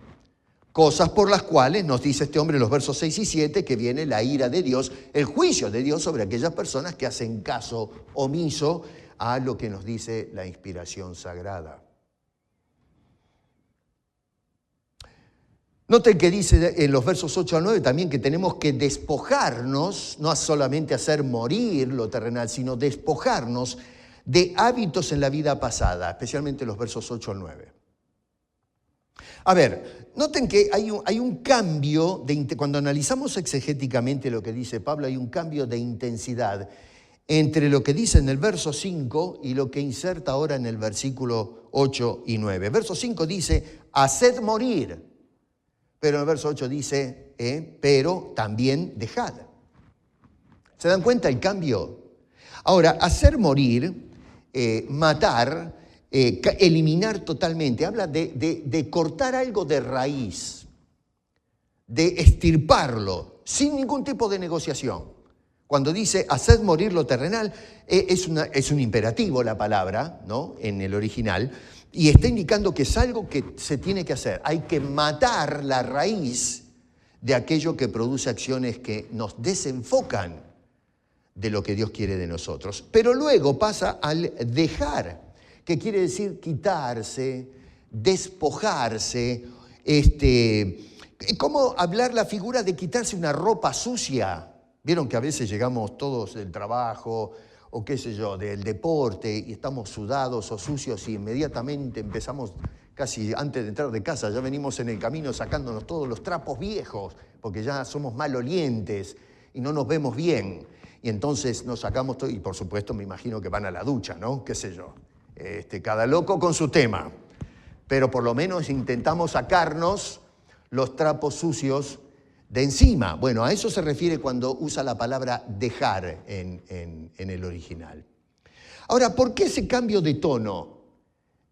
Cosas por las cuales nos dice este hombre en los versos 6 y 7 que viene la ira de Dios, el juicio de Dios sobre aquellas personas que hacen caso omiso a lo que nos dice la inspiración sagrada. Noten que dice en los versos 8 al 9 también que tenemos que despojarnos, no solamente hacer morir lo terrenal, sino despojarnos de hábitos en la vida pasada, especialmente los versos 8 al 9. A ver, noten que hay un cambio, cuando analizamos exegéticamente lo que dice Pablo, hay un cambio de intensidad entre lo que dice en el verso 5 y lo que inserta ahora en el versículo 8 y 9. Verso 5 dice, haced morir. Pero en el verso 8 dice, pero también dejad. ¿Se dan cuenta el cambio? Ahora, hacer morir, matar, eliminar totalmente, habla de cortar algo de raíz, de extirparlo, sin ningún tipo de negociación. Cuando dice haced morir lo terrenal, es un imperativo la palabra, ¿no?, en el original, y está indicando que es algo que se tiene que hacer. Hay que matar la raíz de aquello que produce acciones que nos desenfocan de lo que Dios quiere de nosotros. Pero luego pasa al dejar, que quiere decir quitarse, despojarse, ¿cómo hablar la figura de quitarse una ropa sucia? Vieron que a veces llegamos todos del trabajo o qué sé yo, del deporte y estamos sudados o sucios y inmediatamente empezamos, casi antes de entrar de casa, ya venimos en el camino sacándonos todos los trapos viejos porque ya somos malolientes y no nos vemos bien. Y entonces nos sacamos todo y por supuesto me imagino que van a la ducha, ¿no? Qué sé yo. Cada loco con su tema. Pero por lo menos intentamos sacarnos los trapos sucios de encima. Bueno, a eso se refiere cuando usa la palabra dejar en el original. Ahora, ¿por qué ese cambio de tono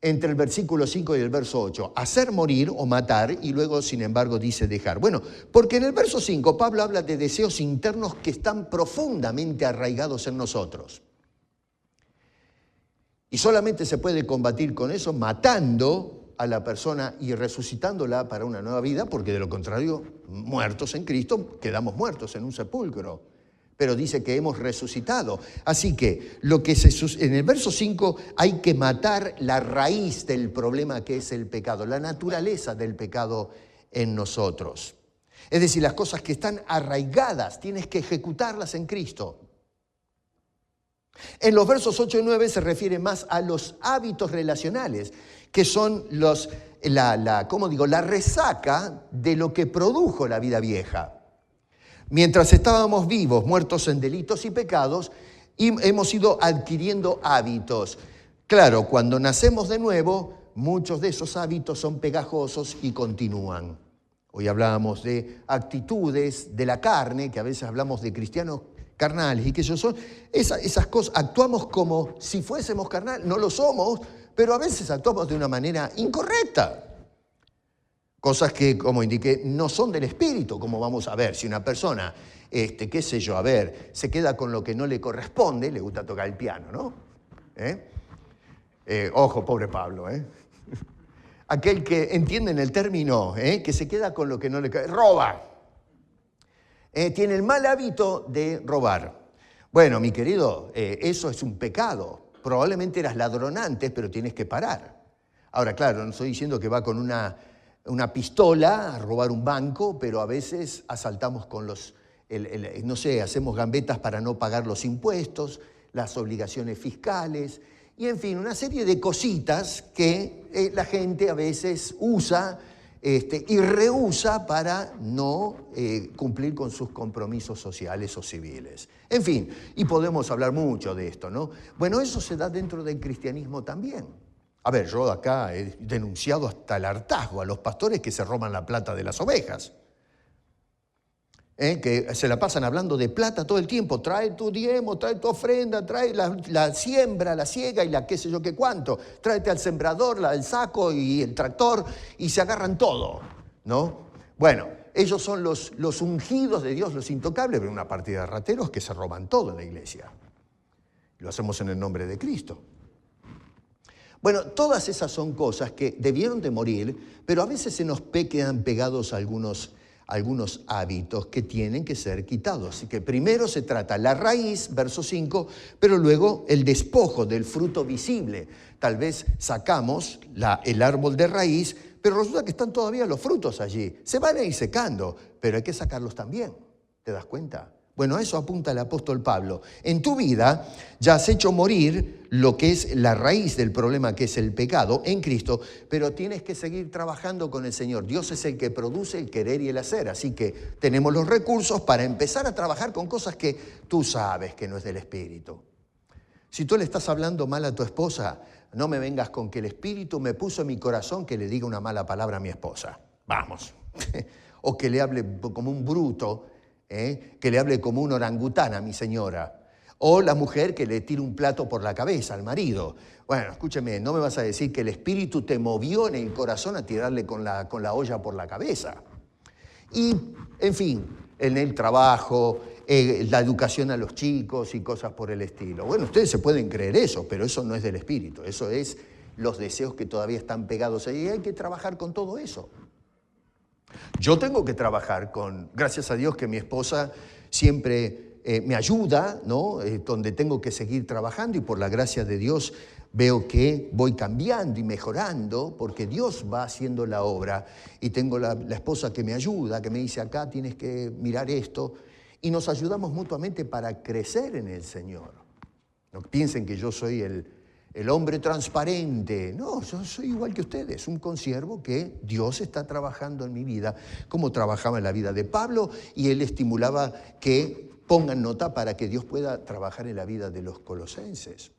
entre el versículo 5 y el verso 8? Hacer morir o matar, y luego, sin embargo, dice dejar. Bueno, porque en el verso 5 Pablo habla de deseos internos que están profundamente arraigados en nosotros. Y solamente se puede combatir con eso matando a la persona y resucitándola para una nueva vida, porque de lo contrario, muertos en Cristo, quedamos muertos en un sepulcro. Pero dice que hemos resucitado. Así que en el verso 5 hay que matar la raíz del problema que es el pecado, la naturaleza del pecado en nosotros. Es decir, las cosas que están arraigadas, tienes que ejecutarlas en Cristo. En los versos 8 y 9 se refiere más a los hábitos relacionales, que son la resaca de lo que produjo la vida vieja. Mientras estábamos vivos, muertos en delitos y pecados, hemos ido adquiriendo hábitos. Claro, cuando nacemos de nuevo, muchos de esos hábitos son pegajosos y continúan. Hoy hablábamos de actitudes de la carne, que a veces hablamos de cristianos carnales y que son esas cosas, actuamos como si fuésemos carnales, no lo somos, pero a veces actuamos de una manera incorrecta. Cosas que, como indiqué, no son del espíritu, como vamos a ver. Si una persona, se queda con lo que no le corresponde, le gusta tocar el piano, ¿no? Ojo, pobre Pablo, Aquel que, entienden el término, que se queda con lo que no le corresponde, roba. Tiene el mal hábito de robar. Bueno, mi querido, eso es un pecado. Probablemente eras ladrón antes, pero tienes que parar. Ahora, claro, no estoy diciendo que va con una pistola a robar un banco, pero a veces asaltamos con hacemos gambetas para no pagar los impuestos, las obligaciones fiscales, y en fin, una serie de cositas que la gente a veces usa y rehúsa para no cumplir con sus compromisos sociales o civiles. En fin, y podemos hablar mucho de esto, ¿no? Bueno, eso se da dentro del cristianismo también. A ver, yo acá he denunciado hasta el hartazgo a los pastores que se roban la plata de las ovejas. Que se la pasan hablando de plata todo el tiempo. Trae tu diezmo, trae tu ofrenda, trae la siembra, la siega y la qué sé yo qué cuánto. Tráete al sembrador, el saco y el tractor y se agarran todo, ¿no? Bueno, ellos son los ungidos de Dios, los intocables, pero una partida de rateros que se roban todo en la iglesia. Lo hacemos en el nombre de Cristo. Bueno, todas esas son cosas que debieron de morir, pero a veces se nos quedan pegados algunos hábitos que tienen que ser quitados. Así que primero se trata la raíz, verso 5, pero luego el despojo del fruto visible. Tal vez sacamos el árbol de raíz, pero resulta que están todavía los frutos allí. Se van a ir secando, pero hay que sacarlos también. ¿Te das cuenta? Bueno, a eso apunta el apóstol Pablo. En tu vida ya has hecho morir lo que es la raíz del problema, que es el pecado en Cristo, pero tienes que seguir trabajando con el Señor. Dios es el que produce el querer y el hacer, así que tenemos los recursos para empezar a trabajar con cosas que tú sabes que no es del Espíritu. Si tú le estás hablando mal a tu esposa, no me vengas con que el Espíritu me puso en mi corazón que le diga una mala palabra a mi esposa. Vamos. O que le hable como un bruto, que le hable como un orangután a mi señora, o la mujer que le tire un plato por la cabeza al marido. Bueno, escúcheme, no me vas a decir que el Espíritu te movió en el corazón a tirarle con la olla por la cabeza. Y, en fin, en el trabajo, la educación a los chicos y cosas por el estilo. Bueno, ustedes se pueden creer eso, pero eso no es del Espíritu, eso es los deseos que todavía están pegados ahí, y hay que trabajar con todo eso. Yo tengo que trabajar gracias a Dios que mi esposa siempre me ayuda, ¿no? Donde tengo que seguir trabajando, y por la gracia de Dios veo que voy cambiando y mejorando porque Dios va haciendo la obra, y tengo la esposa que me ayuda, que me dice acá tienes que mirar esto, y nos ayudamos mutuamente para crecer en el Señor. No piensen que yo soy el hombre transparente. No, yo soy igual que ustedes, un consiervo que Dios está trabajando en mi vida, como trabajaba en la vida de Pablo, y él estimulaba que pongan nota para que Dios pueda trabajar en la vida de los colosenses.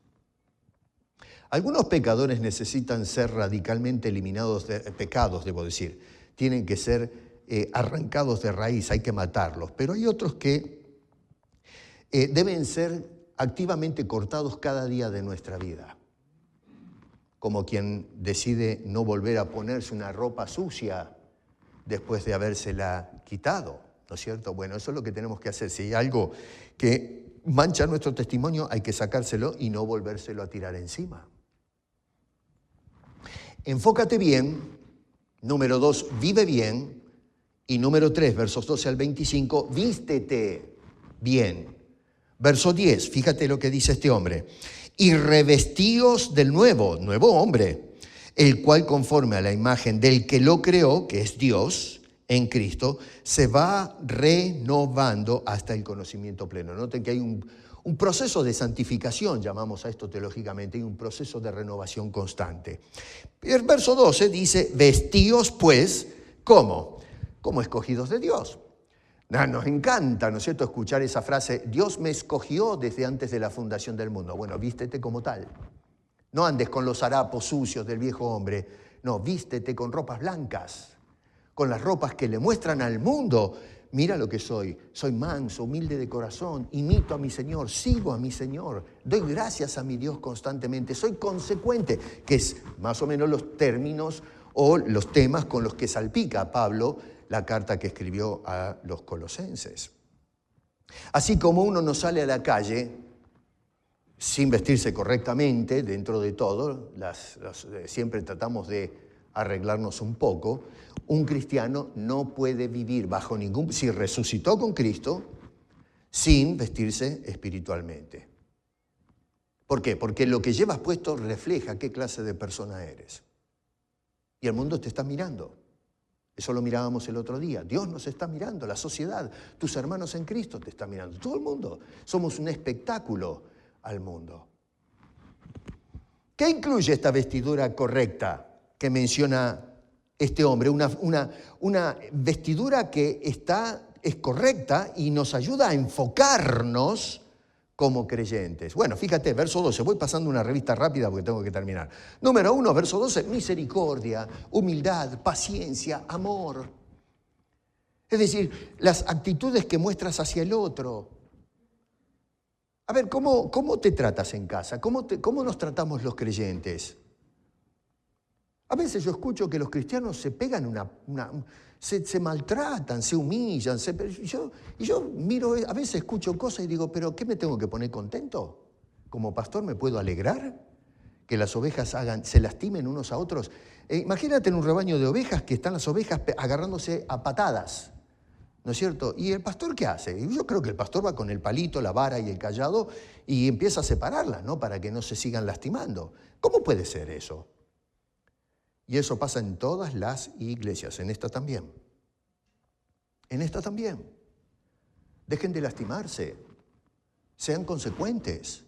Algunos pecadores necesitan ser radicalmente eliminados pecados, debo decir. Tienen que ser arrancados de raíz, hay que matarlos. Pero hay otros que deben ser activamente cortados cada día de nuestra vida. Como quien decide no volver a ponerse una ropa sucia después de habérsela quitado, ¿no es cierto? Bueno, eso es lo que tenemos que hacer. Si hay algo que mancha nuestro testimonio, hay que sacárselo y no volvérselo a tirar encima. Enfócate bien. Número 2, vive bien. Y número 3, versos 12 al 25, vístete bien. Verso 10, fíjate lo que dice este hombre. Y revestíos del nuevo hombre, el cual conforme a la imagen del que lo creó, que es Dios, en Cristo, se va renovando hasta el conocimiento pleno. Noten que hay un proceso de santificación, llamamos a esto teológicamente, y un proceso de renovación constante. El verso 12 dice, vestíos pues, ¿cómo? Como escogidos de Dios. Nos encanta, ¿no es cierto?, escuchar esa frase, Dios me escogió desde antes de la fundación del mundo. Bueno, vístete como tal. No andes con los harapos sucios del viejo hombre. No, vístete con ropas blancas, con las ropas que le muestran al mundo, mira lo que soy manso, humilde de corazón, imito a mi Señor, sigo a mi Señor, doy gracias a mi Dios constantemente, soy consecuente, que es más o menos los términos o los temas con los que salpica Pablo la carta que escribió a los colosenses. Así como uno no sale a la calle sin vestirse correctamente, dentro de todo, siempre tratamos de arreglarnos un poco, un cristiano no puede vivir si resucitó con Cristo, sin vestirse espiritualmente. ¿Por qué? Porque lo que llevas puesto refleja qué clase de persona eres. Y el mundo te está mirando. Eso lo mirábamos el otro día. Dios nos está mirando, la sociedad, tus hermanos en Cristo te están mirando. Todo el mundo. Somos un espectáculo al mundo. ¿Qué incluye esta vestidura correcta que menciona este hombre? Una vestidura que es correcta y nos ayuda a enfocarnos como creyentes. Bueno, fíjate, verso 12, voy pasando una revista rápida porque tengo que terminar. Número 1, verso 12, misericordia, humildad, paciencia, amor. Es decir, las actitudes que muestras hacia el otro. A ver, ¿cómo te tratas en casa? ¿Cómo nos tratamos los creyentes? A veces yo escucho que los cristianos se pegan se maltratan, se humillan. Y yo miro, a veces escucho cosas y digo, ¿pero qué me tengo que poner contento? Como pastor me puedo alegrar que las ovejas se lastimen unos a otros. Imagínate en un rebaño de ovejas que están las ovejas agarrándose a patadas, ¿no es cierto? ¿Y el pastor qué hace? Yo creo que el pastor va con el palito, la vara y el cayado y empieza a separarlas, ¿no? Para que no se sigan lastimando. ¿Cómo puede ser eso? Y eso pasa en todas las iglesias, en esta también. En esta también. Dejen de lastimarse, sean consecuentes.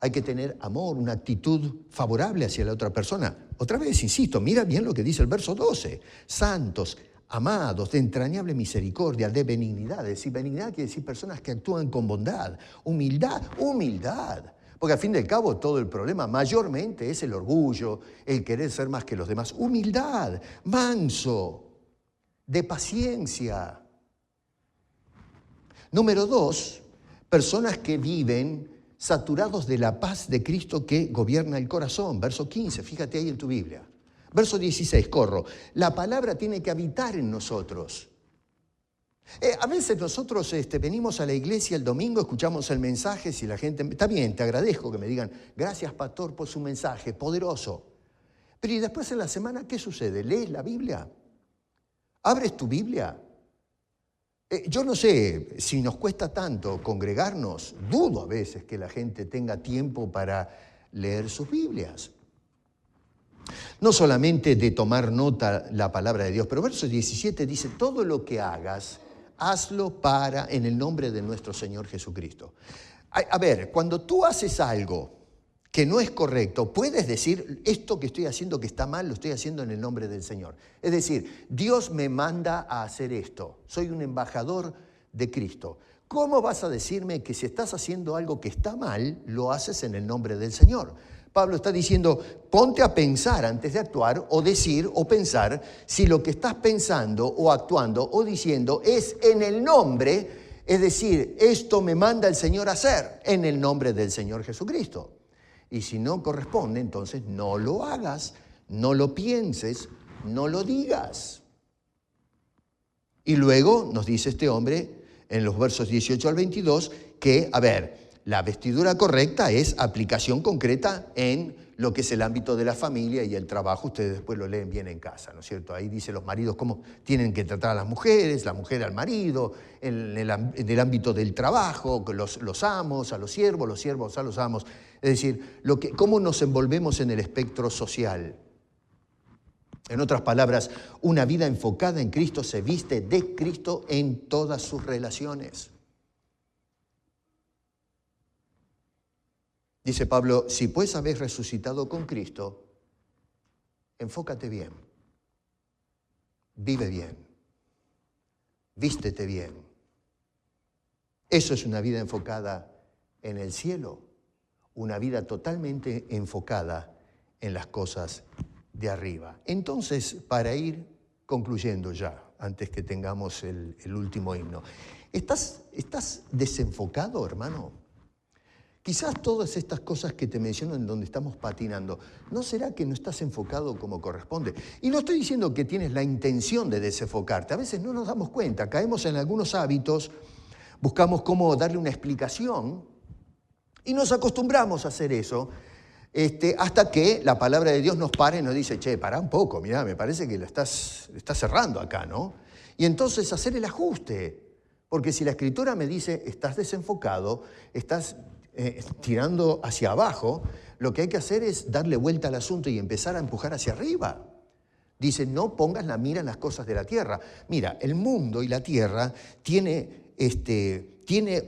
Hay que tener amor, una actitud favorable hacia la otra persona. Otra vez, insisto, mira bien lo que dice el verso 12. Santos, amados, de entrañable misericordia, de benignidad. Es decir, benignidad quiere decir personas que actúan con bondad. Humildad. Porque al fin y al cabo todo el problema mayormente es el orgullo, el querer ser más que los demás. Humildad, manso, de paciencia. Número 2, personas que viven saturados de la paz de Cristo que gobierna el corazón. Verso 15, fíjate ahí en tu Biblia. Verso 16, corro. La palabra tiene que habitar en nosotros. A veces nosotros venimos a la iglesia el domingo, escuchamos el mensaje, si la gente... Está bien, te agradezco que me digan, gracias pastor por su mensaje, poderoso. Pero ¿y después en la semana qué sucede? ¿Lees la Biblia? ¿Abres tu Biblia? Yo no sé si nos cuesta tanto congregarnos, dudo a veces que la gente tenga tiempo para leer sus Biblias. No solamente de tomar nota la palabra de Dios, pero verso 17 dice, todo lo que hagas, hazlo en el nombre de nuestro Señor Jesucristo. A ver, cuando tú haces algo que no es correcto, puedes decir, esto que estoy haciendo que está mal, lo estoy haciendo en el nombre del Señor. Es decir, Dios me manda a hacer esto. Soy un embajador de Cristo. ¿Cómo vas a decirme que si estás haciendo algo que está mal, lo haces en el nombre del Señor? Pablo está diciendo, ponte a pensar antes de actuar o decir o pensar si lo que estás pensando o actuando o diciendo es en el nombre Es decir, esto me manda el Señor a hacer en el nombre del Señor Jesucristo. Y si no corresponde, entonces no lo hagas, no lo pienses, no lo digas. Y luego nos dice este hombre en los versos 18 al 22 que, a ver, la vestidura correcta es aplicación concreta en lo que es el ámbito de la familia y el trabajo. Ustedes después lo leen bien en casa, ¿no es cierto? Ahí dice los maridos cómo tienen que tratar a las mujeres, la mujer al marido, en el ámbito del trabajo, los amos a los siervos a los amos. Es decir, cómo nos envolvemos en el espectro social. En otras palabras, una vida enfocada en Cristo se viste de Cristo en todas sus relaciones. Dice Pablo, si pues habéis resucitado con Cristo, enfócate bien, vive bien, vístete bien. Eso es una vida enfocada en el cielo, una vida totalmente enfocada en las cosas de arriba. Entonces, para ir concluyendo ya, antes que tengamos el último himno, ¿estás desenfocado, hermano? Quizás todas estas cosas que te menciono en donde estamos patinando, ¿no será que no estás enfocado como corresponde? Y no estoy diciendo que tienes la intención de desenfocarte, a veces no nos damos cuenta, caemos en algunos hábitos, buscamos cómo darle una explicación y nos acostumbramos a hacer eso, hasta que la palabra de Dios nos para y nos dice, che, pará un poco, mirá, me parece que lo estás cerrando acá, ¿no? Y entonces hacer el ajuste, porque si la Escritura me dice, estás desenfocado, estás tirando hacia abajo, lo que hay que hacer es darle vuelta al asunto y empezar a empujar hacia arriba. Dice, no pongas la mira en las cosas de la tierra. Mira, el mundo y la tierra tiene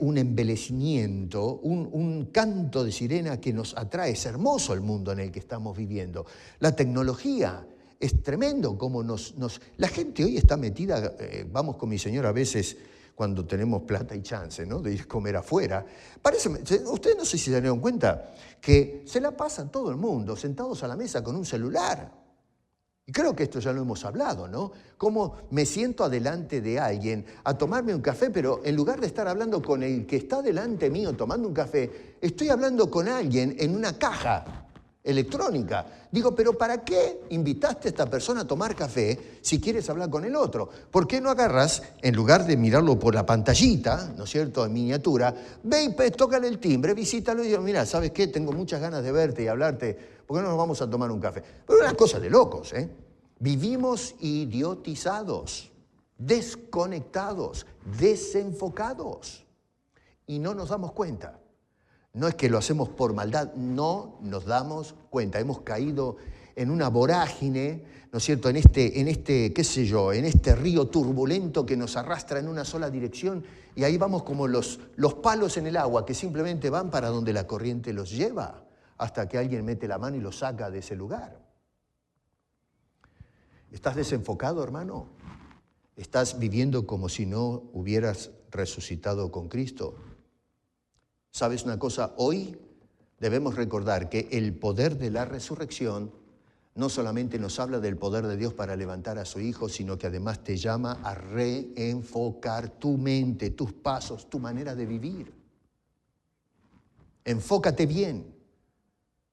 un embellecimiento, un canto de sirena que nos atrae. Es hermoso el mundo en el que estamos viviendo. La tecnología es tremendo como la gente hoy está metida, vamos con mi señora a veces cuando tenemos plata y chance, ¿no?, de ir a comer afuera. Ustedes no sé si se dieron cuenta que se la pasan todo el mundo sentados a la mesa con un celular. Y creo que esto ya lo hemos hablado, ¿no? Cómo me siento adelante de alguien a tomarme un café, pero en lugar de estar hablando con el que está delante mío tomando un café, estoy hablando con alguien en una caja electrónica. Digo, pero ¿para qué invitaste a esta persona a tomar café si quieres hablar con el otro? ¿Por qué no agarras, en lugar de mirarlo por la pantallita, ¿no es cierto?, en miniatura, ve y tócale el timbre, visítalo y digo, mira, ¿sabes qué? Tengo muchas ganas de verte y hablarte, ¿por qué no nos vamos a tomar un café? Pero una cosa de locos, ¿eh? Vivimos idiotizados, desconectados, desenfocados y no nos damos cuenta. No es que lo hacemos por maldad, no nos damos cuenta. Hemos caído en una vorágine, ¿no es cierto?, en este río turbulento que nos arrastra en una sola dirección y ahí vamos como los palos en el agua que simplemente van para donde la corriente los lleva hasta que alguien mete la mano y los saca de ese lugar. ¿Estás desenfocado, hermano? ¿Estás viviendo como si no hubieras resucitado con Cristo? ¿Sabes una cosa? Hoy debemos recordar que el poder de la resurrección no solamente nos habla del poder de Dios para levantar a su Hijo, sino que además te llama a reenfocar tu mente, tus pasos, tu manera de vivir. Enfócate bien.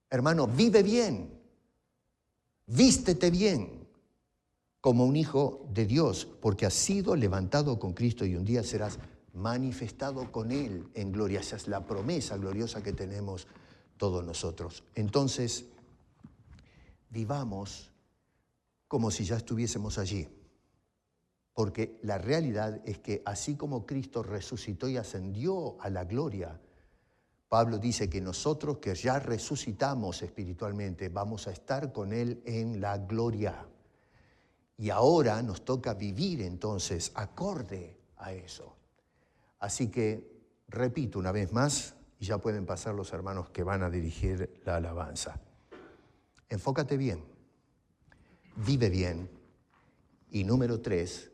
Hermano, vive bien. Vístete bien como un hijo de Dios, porque has sido levantado con Cristo y un día serás manifestado con Él en gloria. Esa es la promesa gloriosa que tenemos todos nosotros. Entonces, vivamos como si ya estuviésemos allí, porque la realidad es que así como Cristo resucitó y ascendió a la gloria, Pablo dice que nosotros que ya resucitamos espiritualmente vamos a estar con Él en la gloria. Y ahora nos toca vivir entonces acorde a eso. Así que, repito una vez más, y ya pueden pasar los hermanos que van a dirigir la alabanza. Enfócate bien, vive bien, y número 3,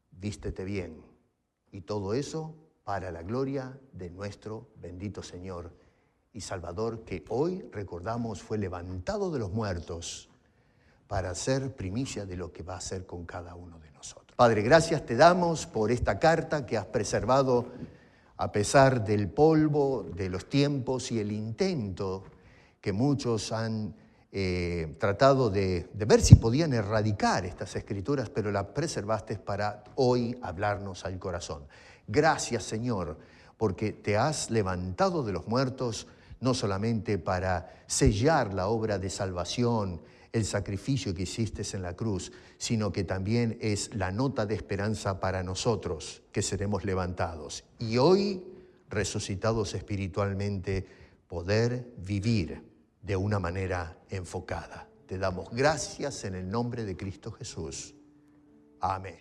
vístete bien. Y todo eso para la gloria de nuestro bendito Señor y Salvador, que hoy recordamos fue levantado de los muertos para ser primicia de lo que va a hacer con cada uno de nosotros. Padre, gracias te damos por esta carta que has preservado a pesar del polvo, de los tiempos y el intento que muchos han tratado de ver si podían erradicar estas escrituras, pero las preservaste para hoy hablarnos al corazón. Gracias, Señor, porque te has levantado de los muertos, no solamente para sellar la obra de salvación, el sacrificio que hiciste en la cruz, sino que también es la nota de esperanza para nosotros, que seremos levantados. Y hoy, resucitados espiritualmente, poder vivir de una manera enfocada. Te damos gracias en el nombre de Cristo Jesús. Amén.